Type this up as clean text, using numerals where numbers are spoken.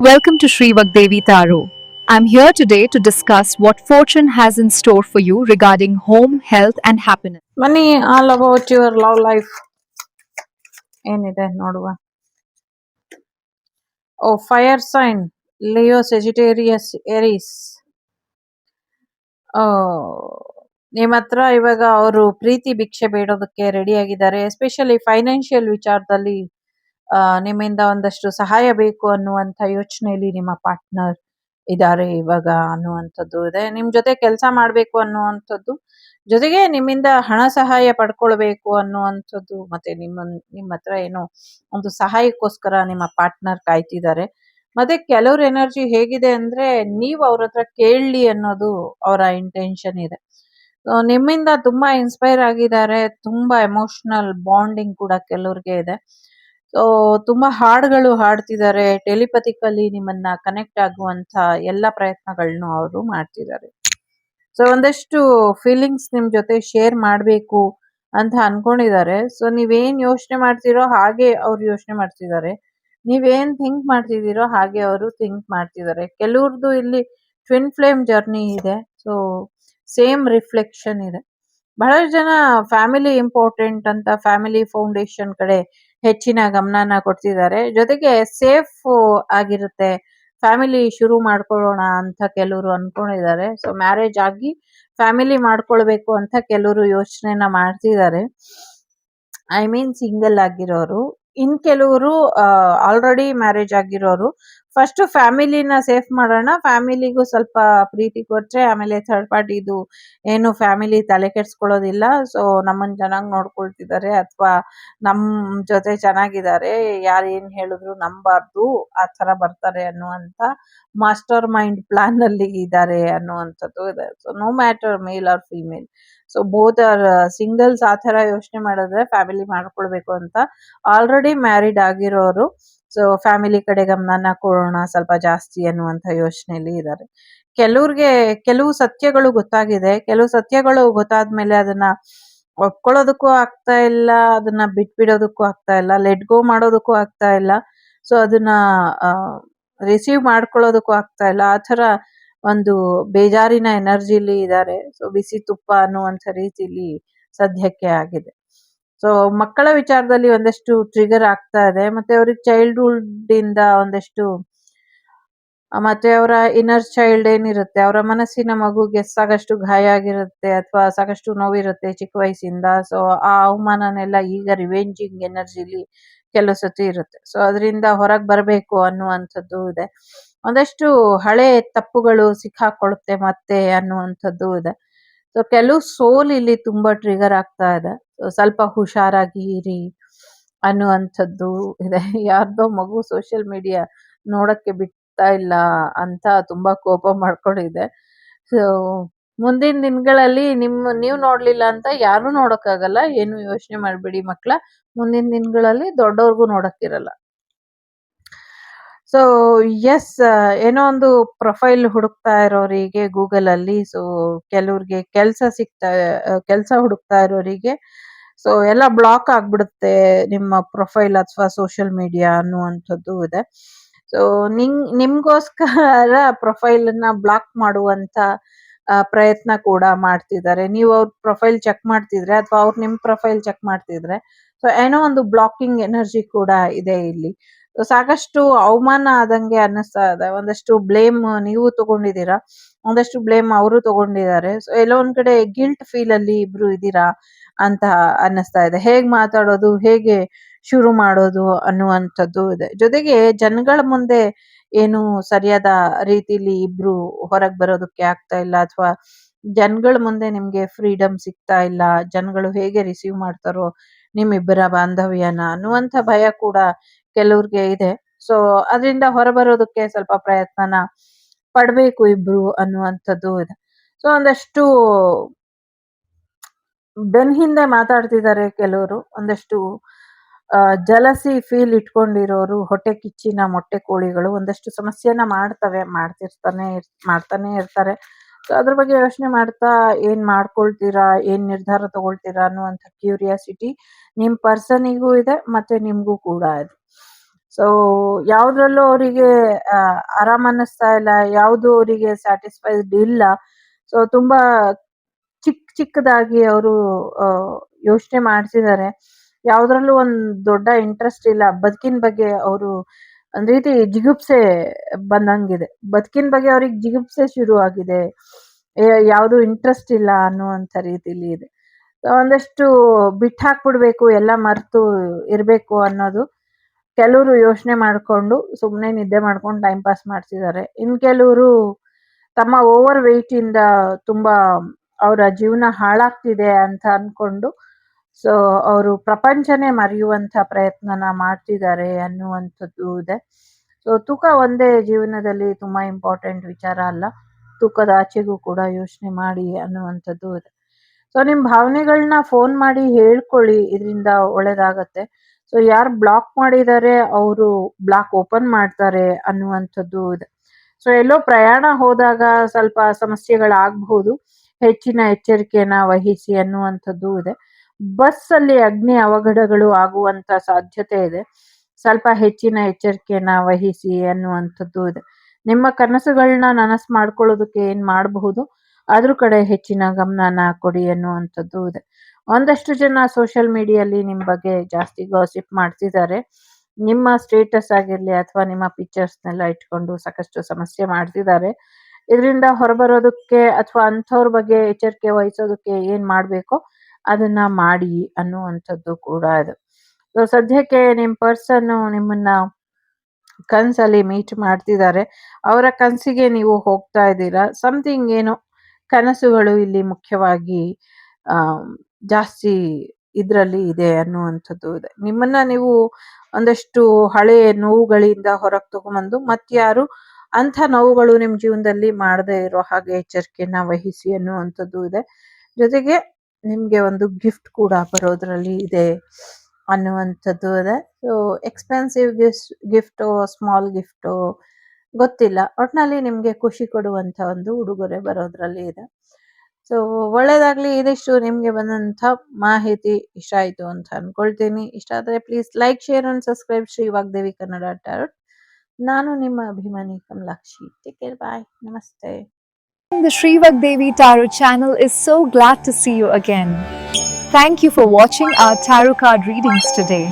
Welcome to Sri Vagdevi Taro. I'm here today to discuss what fortune has in store for you regarding home, health, and happiness. Money all about your love life ಏನಿದೆ ನೋಡುವ. ಓ, fire sign, Leo, ಸೆಜಿಟೇರಿಯಸ್, ಎರೀಸ್. ನಿಮ್ಮ ಹತ್ರ ಇವಾಗ ಅವರು ಪ್ರೀತಿ ಭಿಕ್ಷೆ ಬೇಡೋದಕ್ಕೆ ready ಆಗಿದ್ದಾರೆ. Especially financial ವಿಚಾರದಲ್ಲಿ ನಿಮ್ಮಿಂದ ಒಂದಷ್ಟು ಸಹಾಯ ಬೇಕು ಅನ್ನುವಂಥ ಯೋಚನೆಯಲ್ಲಿ ನಿಮ್ಮ ಪಾರ್ಟ್ನರ್ ಇದ್ದಾರೆ ಇವಾಗ ಅನ್ನುವಂಥದ್ದು ಇದೆ. ನಿಮ್ಮ ಜೊತೆ ಕೆಲಸ ಮಾಡಬೇಕು ಅನ್ನುವಂಥದ್ದು, ಜೊತೆಗೆ ನಿಮ್ಮಿಂದ ಹಣ ಸಹಾಯ ಪಡ್ಕೊಳ್ಬೇಕು ಅನ್ನುವಂಥದ್ದು, ಮತ್ತೆ ನಿಮ್ಮ ಹತ್ರ ಏನೋ ಒಂದು ಸಹಾಯಕ್ಕೋಸ್ಕರ ನಿಮ್ಮ ಪಾರ್ಟ್ನರ್ ಕಾಯ್ತಿದ್ದಾರೆ. ಮತ್ತೆ ಕೆಲವ್ರ ಎನರ್ಜಿ ಹೇಗಿದೆ ಅಂದ್ರೆ ನೀವು ಅವ್ರ ಹತ್ರ ಕೇಳಲಿ ಅನ್ನೋದು ಅವರ ಇಂಟೆನ್ಷನ್ ಇದೆ. ನಿಮ್ಮಿಂದ ತುಂಬಾ ಇನ್ಸ್ಪೈರ್ ಆಗಿದ್ದಾರೆ. ತುಂಬಾ ಎಮೋಷನಲ್ ಬಾಂಡಿಂಗ್ ಕೂಡ ಕೆಲವ್ರಿಗೆ ಇದೆ. ಸೊ ತುಂಬಾ ಹಾಡುಗಳು ಹಾಡ್ತಿದ್ದಾರೆ. ಟೆಲಿಪತಿಕಲಿ ನಿಮ್ಮನ್ನ ಕನೆಕ್ಟ್ ಆಗುವಂತ ಎಲ್ಲ ಪ್ರಯತ್ನಗಳನ್ನು ಅವರು ಮಾಡ್ತಿದ್ದಾರೆ. ಸೊ ಒಂದಷ್ಟು ಫೀಲಿಂಗ್ಸ್ ನಿಮ್ ಜೊತೆ ಶೇರ್ ಮಾಡ್ಬೇಕು ಅಂತ ಅನ್ಕೊಂಡಿದ್ದಾರೆ. ಸೊ ನೀವೇನ್ ಯೋಚನೆ ಮಾಡ್ತೀರೋ ಹಾಗೆ ಅವ್ರು ಯೋಚನೆ ಮಾಡ್ತಿದ್ದಾರೆ. ನೀವೇನ್ ಥಿಂಕ್ ಮಾಡ್ತಿದ್ದೀರೋ ಹಾಗೆ ಅವರು ಥಿಂಕ್ ಮಾಡ್ತಿದ್ದಾರೆ. ಕೆಲವ್ರದ್ದು ಇಲ್ಲಿ ಟ್ವಿನ್ ಫ್ಲೇಮ್ ಜರ್ನಿ ಇದೆ. ಸೊ ಸೇಮ್ ರಿಫ್ಲೆಕ್ಷನ್ ಇದೆ. ಬಹಳಷ್ಟು ಜನ ಫ್ಯಾಮಿಲಿ ಇಂಪಾರ್ಟೆಂಟ್ ಅಂತ ಫ್ಯಾಮಿಲಿ ಫೌಂಡೇಶನ್ ಕಡೆ ಹೆಚ್ಚಿನ ಗಮನನ ಕೊಡ್ತಿದ್ದಾರೆ. ಜೊತೆಗೆ ಸೇಫ್ ಆಗಿರುತ್ತೆ, ಫ್ಯಾಮಿಲಿ ಶುರು ಮಾಡ್ಕೊಳ್ಳೋಣ ಅಂತ ಕೆಲವರು ಅನ್ಕೊಂಡಿದ್ದಾರೆ. ಸೊ ಮ್ಯಾರೇಜ್ ಆಗಿ ಫ್ಯಾಮಿಲಿ ಮಾಡ್ಕೊಳ್ಬೇಕು ಅಂತ ಕೆಲವರು ಯೋಚನೆನ ಮಾಡ್ತಿದ್ದಾರೆ. ಐ ಮೀನ್ ಸಿಂಗಲ್ ಆಗಿರೋರು. ಇನ್ ಕೆಲವರು ಆಲ್ರೆಡಿ ಮ್ಯಾರೇಜ್ ಆಗಿರೋರು ಫಸ್ಟ್ ಫ್ಯಾಮಿಲಿನ ಸೇಫ್ ಮಾಡೋಣ, ಫ್ಯಾಮಿಲಿಗೂ ಸ್ವಲ್ಪ ಪ್ರೀತಿ ಕೊಟ್ರೆ ಆಮೇಲೆ ಥರ್ಡ್ ಪಾರ್ಟಿದು ಏನು ಫ್ಯಾಮಿಲಿ ತಲೆ ಕೆಡ್ಸ್ಕೊಳ್ಳೋದಿಲ್ಲ, ಸೊ ನಮ್ಮನ್ನ ಚೆನ್ನಾಗಿ ನೋಡ್ಕೊಳ್ತಿದ್ದಾರೆ ಅಥವಾ ನಮ್ ಜೊತೆ ಚೆನ್ನಾಗಿದ್ದಾರೆ, ಯಾರು ಏನ್ ಹೇಳಿದ್ರು ನಂಬಾರ್ದು, ಆ ತರ ಬರ್ತಾರೆ ಅನ್ನುವಂತ ಮಾಸ್ಟರ್ ಮೈಂಡ್ ಪ್ಲಾನ್ ಅಲ್ಲಿ ಇದ್ದಾರೆ ಅನ್ನುವಂಥದ್ದು ಇದೆ. So no matter male or female, so both are singles. ಆ ತರ ಯೋಚನೆ ಮಾಡಿದ್ರೆ ಫ್ಯಾಮಿಲಿ ಮಾಡ್ಕೊಳ್ಬೇಕು ಅಂತ ಆಲ್ರೆಡಿ ಮ್ಯಾರಿಡ್ ಆಗಿರೋರು ಸೊ ಫ್ಯಾಮಿಲಿ ಕಡೆ ಗಮನನ ಕೊಡೋಣ ಸ್ವಲ್ಪ ಜಾಸ್ತಿ ಅನ್ನುವಂಥ ಯೋಚನೆಯಲ್ಲಿ ಇದ್ದಾರೆ. ಕೆಲವ್ರಿಗೆ ಕೆಲವು ಸತ್ಯಗಳು ಗೊತ್ತಾಗಿದೆ. ಕೆಲವು ಸತ್ಯಗಳು ಗೊತ್ತಾದ್ಮೇಲೆ ಅದನ್ನ ಒಪ್ಕೊಳ್ಳೋದಕ್ಕೂ ಆಗ್ತಾ ಇಲ್ಲ, ಅದನ್ನ ಬಿಟ್ಬಿಡೋದಕ್ಕೂ ಆಗ್ತಾ ಇಲ್ಲ, ಲೆಟ್ ಗೋ ಮಾಡೋದಕ್ಕೂ ಆಗ್ತಾ ಇಲ್ಲ, ಸೊ ಅದನ್ನ ರಿಸೀವ್ ಮಾಡ್ಕೊಳ್ಳೋದಕ್ಕೂ ಆಗ್ತಾ ಇಲ್ಲ. ಆ ಥರ ಒಂದು ಬೇಜಾರಿನ ಎನರ್ಜಿಲಿ ಇದ್ದಾರೆ. ಸೊ ಬಿಸಿ ತುಪ್ಪ ಅನ್ನುವಂಥ ರೀತಿಲಿ ಸದ್ಯಕ್ಕೆ ಆಗಿದೆ. ಸೊ ಮಕ್ಕಳ ವಿಚಾರದಲ್ಲಿ ಒಂದಷ್ಟು ಟ್ರಿಗರ್ ಆಗ್ತಾ ಇದೆ. ಮತ್ತೆ ಅವ್ರಿಗೆ ಚೈಲ್ಡ್ಹುಡ್ ಇಂದ ಒಂದಷ್ಟು ಮತ್ತೆ ಅವರ ಇನ್ನರ್ ಚೈಲ್ಡ್ ಏನಿರುತ್ತೆ, ಅವರ ಮನಸ್ಸಿನ ಮಗುಗೆ ಸಾಕಷ್ಟು ಗಾಯ ಆಗಿರುತ್ತೆ ಅಥವಾ ಸಾಕಷ್ಟು ನೋವಿರುತ್ತೆ ಚಿಕ್ಕ ವಯಸ್ಸಿಂದ. ಸೊ ಆ ಅವಮಾನನೆಲ್ಲ ಈಗ ರಿವೆಂಜಿಂಗ್ ಎನರ್ಜಿಲಿ ಕೆಲವು ಸತಿ ಇರುತ್ತೆ. ಸೊ ಅದರಿಂದ ಹೊರಗೆ ಬರಬೇಕು ಅನ್ನುವಂಥದ್ದು ಇದೆ. ಒಂದಷ್ಟು ಹಳೆ ತಪ್ಪುಗಳು ಸಿಕ್ಕಾಕೊಳ್ಳುತ್ತೆ ಮತ್ತೆ ಅನ್ನುವಂಥದ್ದು ಇದೆ. ಸೊ ಕೆಲವು ಸೋಲ್ ಇಲ್ಲಿ ತುಂಬಾ ಟ್ರಿಗರ್ ಆಗ್ತಾ ಇದೆ. ಸ್ವಲ್ಪ ಹುಷಾರಾಗಿ ಇರಿ ಅನ್ನುವಂಥದ್ದು ಇದೆ. ಯಾರ್ದೋ ಮಗು ಸೋಷಿಯಲ್ ಮೀಡಿಯಾ ನೋಡಕ್ಕೆ ಬಿಡ್ತಾ ಇಲ್ಲ ಅಂತ ತುಂಬಾ ಕೋಪ ಮಾಡ್ಕೊಂಡಿದೆ. ಸೊ ಮುಂದಿನ ದಿನಗಳಲ್ಲಿ ನೀವು ನೋಡ್ಲಿಲ್ಲ ಅಂತ ಯಾರು ನೋಡಕ್ಕಾಗಲ್ಲ. ಏನು ಯೋಚನೆ ಮಾಡ್ಬೇಡಿ ಮಕ್ಳ. ಮುಂದಿನ ದಿನಗಳಲ್ಲಿ ದೊಡ್ಡವ್ರಿಗೂ ನೋಡಕ್ಕಿರಲ್ಲ. ಸೊ ಎಸ್, ಏನೋ ಒಂದು ಪ್ರೊಫೈಲ್ ಹುಡುಕ್ತಾ ಇರೋರಿಗೆ ಗೂಗಲ್ ಅಲ್ಲಿ, ಸೊ ಕೆಲವ್ರಿಗೆ ಕೆಲಸ ಹುಡುಕ್ತಾ ಇರೋರಿಗೆ ಸೊ ಎಲ್ಲ ಬ್ಲಾಕ್ ಆಗ್ಬಿಡುತ್ತೆ ನಿಮ್ಮ ಪ್ರೊಫೈಲ್ ಅಥವಾ ಸೋಷಿಯಲ್ ಮೀಡಿಯಾ ಅನ್ನುವಂಥದ್ದು ಇದೆ. ಸೊ ನಿಮ್ಗೋಸ್ಕರ ಪ್ರೊಫೈಲ್ ನ ಬ್ಲಾಕ್ ಮಾಡುವಂತ ಪ್ರಯತ್ನ ಕೂಡ ಮಾಡ್ತಿದ್ದಾರೆ. ನೀವು ಅವ್ರ ಪ್ರೊಫೈಲ್ ಚೆಕ್ ಮಾಡ್ತಿದ್ರೆ ಅಥವಾ ಅವ್ರು ನಿಮ್ ಪ್ರೊಫೈಲ್ ಚೆಕ್ ಮಾಡ್ತಿದ್ರೆ ಸೊ ಏನೋ ಒಂದು ಬ್ಲಾಕಿಂಗ್ ಎನರ್ಜಿ ಕೂಡ ಇದೆ ಇಲ್ಲಿ. ಸಾಕಷ್ಟು ಅವಮಾನ ಆದಂಗೆ ಅನ್ನಿಸ್ತಾ ಇದೆ. ಒಂದಷ್ಟು ಬ್ಲೇಮ್ ನೀವು ತಗೊಂಡಿದ್ದೀರಾ, ಒಂದಷ್ಟು ಬ್ಲೇಮ್ ಅವರು ತಗೊಂಡಿದ್ದಾರೆ. ಸೊ ಎಲ್ಲೋ ಒಂದ್ ಕಡೆ ಗಿಲ್ಟ್ ಫೀಲ್ ಅಲ್ಲಿ ಇಬ್ರು ಇದ್ದೀರಾ ಅಂತ ಅನ್ನಿಸ್ತಾ ಇದೆ. ಹೇಗ್ ಮಾತಾಡೋದು, ಹೇಗೆ ಶುರು ಮಾಡೋದು ಅನ್ನುವಂಥದ್ದು ಇದೆ. ಜೊತೆಗೆ ಜನಗಳ ಮುಂದೆ ಏನು ಸರಿಯಾದ ರೀತಿಲಿ ಇಬ್ರು ಹೊರಗ್ ಬರೋದಕ್ಕೆ ಆಗ್ತಾ ಇಲ್ಲ ಅಥವಾ ಜನಗಳ ಮುಂದೆ ನಿಮ್ಗೆ ಫ್ರೀಡಮ್ ಸಿಗ್ತಾ ಇಲ್ಲ, ಜನಗಳು ಹೇಗೆ ರಿಸೀವ್ ಮಾಡ್ತಾರೋ ನಿಮ್ಮಿಬ್ಬರ ಬಾಂಧವ್ಯನ ಅನ್ನುವಂಥ ಭಯ ಕೂಡ ಕೆಲವ್ರಿಗೆ ಇದೆ. ಸೊ ಅದರಿಂದ ಹೊರಬರೋದಕ್ಕೆ ಸ್ವಲ್ಪ ಪ್ರಯತ್ನನ ಪಡ್ಬೇಕು ಇಬ್ರು ಅನ್ನುವಂಥದ್ದು ಇದೆ. ಸೊ ಒಂದಷ್ಟು ಬೆನ್ ಹಿಂದೆ ಮಾತಾಡ್ತಿದ್ದಾರೆ ಕೆಲವರು. ಒಂದಷ್ಟು ಜಲಸಿ ಫೀಲ್ ಇಟ್ಕೊಂಡಿರೋರು, ಹೊಟ್ಟೆ ಕಿಚ್ಚಿನ ಮೊಟ್ಟೆ ಕೋಳಿಗಳು ಒಂದಷ್ಟು ಸಮಸ್ಯೆನ ಮಾಡ್ತಾನೆ ಇರ್ತಾರೆ. ಸೊ ಅದ್ರ ಬಗ್ಗೆ ಯೋಚನೆ ಮಾಡ್ತಾ ಏನ್ ಮಾಡ್ಕೊಳ್ತೀರಾ, ಏನ್ ನಿರ್ಧಾರ ತಗೊಳ್ತೀರಾ ಅನ್ನುವಂಥ ಕ್ಯೂರಿಯಾಸಿಟಿ ನಿಮ್ ಪರ್ಸನಿಗೂ ಇದೆ ಮತ್ತೆ ನಿಮ್ಗೂ ಕೂಡ ಇದೆ. ಸೊ ಯಾವ್ದ್ರಲ್ಲೂ ಅವರಿಗೆ ಆರಾಮ್ ಅನ್ನಿಸ್ತಾ ಇಲ್ಲ, ಯಾವುದು ಅವರಿಗೆ ಸ್ಯಾಟಿಸ್ಫೈಡ್ ಇಲ್ಲ. ಸೊ ತುಂಬಾ ಚಿಕ್ಕದಾಗಿ ಅವರು ಯೋಚನೆ ಮಾಡ್ತಿದ್ದಾರೆ. ಯಾವ್ದ್ರಲ್ಲೂ ಒಂದ್ ದೊಡ್ಡ ಇಂಟ್ರೆಸ್ಟ್ ಇಲ್ಲ. ಬದುಕಿನ ಬಗ್ಗೆ ಅವರು ಒಂದ್ ರೀತಿ ಜಿಗುಪ್ಸೆ ಬಂದಂಗಿದೆ. ಬದುಕಿನ ಬಗ್ಗೆ ಅವ್ರಿಗೆ ಜಿಗುಪ್ಸೆ ಶುರು ಆಗಿದೆ. ಯಾವ್ದು ಇಂಟ್ರೆಸ್ಟ್ ಇಲ್ಲ ಅನ್ನುವಂಥ ರೀತಿಲಿ ಇದೆ. ಒಂದಷ್ಟು ಬಿಟ್ಟಾಕ್ಬಿಡ್ಬೇಕು, ಎಲ್ಲ ಮರ್ತು ಇರ್ಬೇಕು ಅನ್ನೋದು ಕೆಲವರು ಯೋಚನೆ ಮಾಡ್ಕೊಂಡು ಸುಮ್ನೆ ನಿದ್ದೆ ಮಾಡ್ಕೊಂಡು ಟೈಮ್ ಪಾಸ್ ಮಾಡ್ತಿದ್ದಾರೆ. ಇನ್ ಕೆಲವರು ತಮ್ಮ ಓವರ್ ವೆಯ್ಟ್ ಇಂದ ತುಂಬಾ ಅವರ ಜೀವನ ಹಾಳಾಗ್ತಿದೆ ಅಂತ ಅನ್ಕೊಂಡು ಸೊ ಅವರು ಪ್ರಪಂಚನೇ ಮರೆಯುವಂತ ಪ್ರಯತ್ನನ ಮಾಡ್ತಿದ್ದಾರೆ ಅನ್ನುವಂಥದ್ದು ಇದೆ. ಸೊ ತೂಕ ಒಂದೇ ಜೀವನದಲ್ಲಿ ತುಂಬಾ ಇಂಪಾರ್ಟೆಂಟ್ ವಿಚಾರ ಅಲ್ಲ, ತೂಕದ ಆಚೆಗೂ ಕೂಡ ಯೋಚನೆ ಮಾಡಿ ಅನ್ನುವಂಥದ್ದು ಇದೆ. ಸೊ ನಿಮ್ ಭಾವನೆಗಳನ್ನ ಫೋನ್ ಮಾಡಿ ಹೇಳ್ಕೊಳ್ಳಿ, ಇದರಿಂದ ಒಳ್ಳೇದಾಗತ್ತೆ. ಸೊ ಯಾರು ಬ್ಲಾಕ್ ಮಾಡಿದ್ದಾರೆ ಅವರು ಬ್ಲಾಕ್ ಓಪನ್ ಮಾಡ್ತಾರೆ ಅನ್ನುವಂಥದ್ದು ಇದೆ. ಸೊ ಎಲ್ಲೋ ಪ್ರಯಾಣ ಹೋದಾಗ ಸ್ವಲ್ಪ ಸಮಸ್ಯೆಗಳಾಗಬಹುದು, ಹೆಚ್ಚಿನ ಎಚ್ಚರಿಕೆಯನ್ನ ವಹಿಸಿ ಅನ್ನುವಂಥದ್ದು ಇದೆ. ಬಸ್ ಅಲ್ಲಿ ಅಗ್ನಿ ಅವಘಡಗಳು ಆಗುವಂತ ಸಾಧ್ಯತೆ ಇದೆ, ಸ್ವಲ್ಪ ಹೆಚ್ಚಿನ ಎಚ್ಚರಿಕೆಯನ್ನ ವಹಿಸಿ ಅನ್ನುವಂಥದ್ದು ಇದೆ. ನಿಮ್ಮ ಕನಸುಗಳನ್ನ ನನಸು ಮಾಡ್ಕೊಳ್ಳೋದಕ್ಕೆ ಏನ್ ಮಾಡಬಹುದು, ಅದ್ರ ಕಡೆ ಹೆಚ್ಚಿನ ಗಮನನ ಕೊಡಿ ಅನ್ನುವಂಥದ್ದು ಇದೆ. ಒಂದಷ್ಟು ಜನ ಸೋಷಿಯಲ್ ಮೀಡಿಯಲ್ಲಿ ನಿಮ್ ಬಗ್ಗೆ ಜಾಸ್ತಿ ಗಾಸಿಪ್ ಮಾಡ್ತಿದ್ದಾರೆ. ನಿಮ್ಮ ಸ್ಟೇಟಸ್ ಆಗಿರ್ಲಿ ಅಥವಾ ನಿಮ್ಮ ಪಿಕ್ಚರ್ಸ್ನೆಲ್ಲ ಇಟ್ಕೊಂಡು ಸಾಕಷ್ಟು ಸಮಸ್ಯೆ ಮಾಡ್ತಿದ್ದಾರೆ. ಇದರಿಂದ ಹೊರಬರೋದಕ್ಕೆ ಅಥವಾ ಅಂಥವ್ರ ಬಗ್ಗೆ ಎಚ್ಚರಿಕೆ ವಹಿಸೋದಕ್ಕೆ ಏನ್ ಮಾಡ್ಬೇಕೋ ಅದನ್ನ ಮಾಡಿ ಅನ್ನುವಂಥದ್ದು ಕೂಡ ಇದೆ. ಸೊ ಸದ್ಯಕ್ಕೆ ನಿಮ್ ಪರ್ಸನ್ ನಿಮ್ಮನ್ನ ಕನ್ಸಲ್ಲಿ ಮೀಟ್ ಮಾಡ್ತಿದ್ದಾರೆ. ಅವರ ಕನಸಿಗೆ ನೀವು ಹೋಗ್ತಾ ಇದ್ದೀರಾ. ಸಮಥಿಂಗ್ ಏನೋ ಕನಸುಗಳು ಇಲ್ಲಿ ಮುಖ್ಯವಾಗಿ ಜಾಸ್ತಿ ಇದ್ರಲ್ಲಿ ಇದೆ ಅನ್ನುವಂಥದ್ದು ಇದೆ. ನಿಮ್ಮನ್ನ ನೀವು ಒಂದಷ್ಟು ಹಳೆ ನೋವುಗಳಿಂದ ಹೊರಗೆ ತಗೊಂಬಂದು ಮತ್ಯಾರು ಅಂಥ ನೋವುಗಳು ನಿಮ್ ಜೀವನದಲ್ಲಿ ಮಾಡದೇ ಇರೋ ಹಾಗೆ ಎಚ್ಚರಿಕೆಯನ್ನ ವಹಿಸಿ ಅನ್ನುವಂಥದ್ದು ಇದೆ. ಜೊತೆಗೆ ನಿಮ್ಗೆ ಒಂದು ಗಿಫ್ಟ್ ಕೂಡ ಬರೋದ್ರಲ್ಲಿ ಇದೆ ಅನ್ನುವಂಥದ್ದು ಇದೆ. So expensive gift, small gift ಗೊತ್ತಿಲ್ಲ, ಒಟ್ನಲ್ಲಿ ನಿಮ್ಗೆ ಖುಷಿ ಕೊಡುವಂತ ಒಂದು ಉಡುಗೊರೆ ಬರೋದ್ರಲ್ಲಿ ಇದೆ. ಸೊ ಒಳ್ಳೇದಾಗ್ಲಿ. ಇದಿಷ್ಟು ನಿಮ್ಗೆ ಬಂದಂಥ ಮಾಹಿತಿ ಇಷ್ಟ ಆಯ್ತು ಅಂತ ಅನ್ಕೊಳ್ತೀನಿ. ಇಷ್ಟ ಆದ್ರೆ please like, share and subscribe Shri Vagdevi Kannada tarot. ನಾನು ನಿಮ್ಮ ಅಭಿಮಾನಿ ಕಮಲಾಕ್ಷಿ. ಟೇಕ್ ಕೇರ್, ಬಾಯ್, ನಮಸ್ತೆ. The Sri Vagdevi Tarot channel is so glad to see you again. Thank you for watching our tarot card readings today.